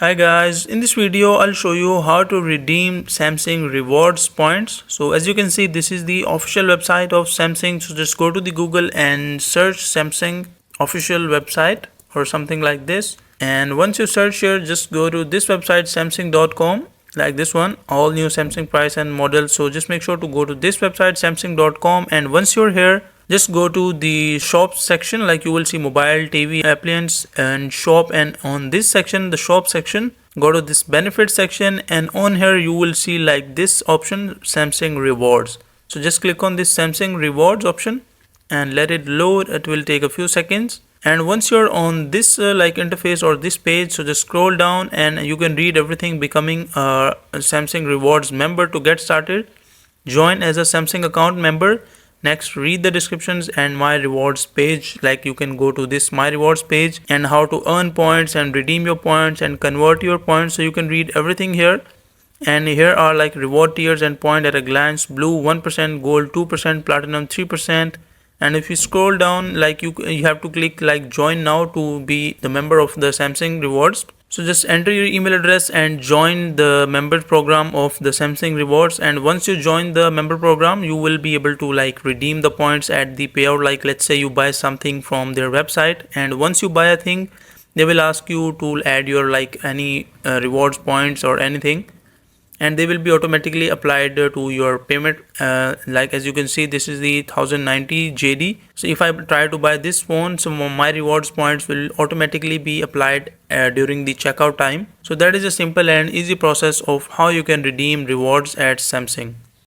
Hi guys, in this video I'll show you how to redeem Samsung rewards points. So as you can see, this is the official website of Samsung. So just go to the Google and search Samsung official website or something like this. And once you search here, just go to this website samsung.com, like this one, all new Samsung price and models. So just make sure to go to this website samsung.com, and once you're here, just go to the shop section. Like you will see mobile, TV, appliance and shop, and on this section, the shop section, go to this benefit section, and on here you will see like this option, Samsung rewards. So just click on this Samsung rewards option and let it load. It will take a few seconds. And once you're on this interface or this page, so just scroll down and you can read everything. Becoming a Samsung rewards member. To get started, join as a Samsung account member. Next, read the descriptions and my rewards page. Like you can go to this my rewards page and how to earn points and redeem your points and convert your points. So you can read everything here. And here are like reward tiers and point at a glance: blue 1%, gold 2%, platinum 3%. And if you scroll down, like you have to click like join now to be the member of the Samsung rewards. So just enter your email address and join the member program of the Samsung rewards. And once you join the member program, you will be able to like redeem the points at the payout. Like let's say you buy something from their website, and once you buy a thing, they will ask you to add your like any rewards points or anything, and they will be automatically applied to your payment. Like as you can see, this is the 1090 JD. So if I try to buy this phone, so my rewards points will automatically be applied during the checkout time. So that is a simple and easy process of how you can redeem rewards at Samsung.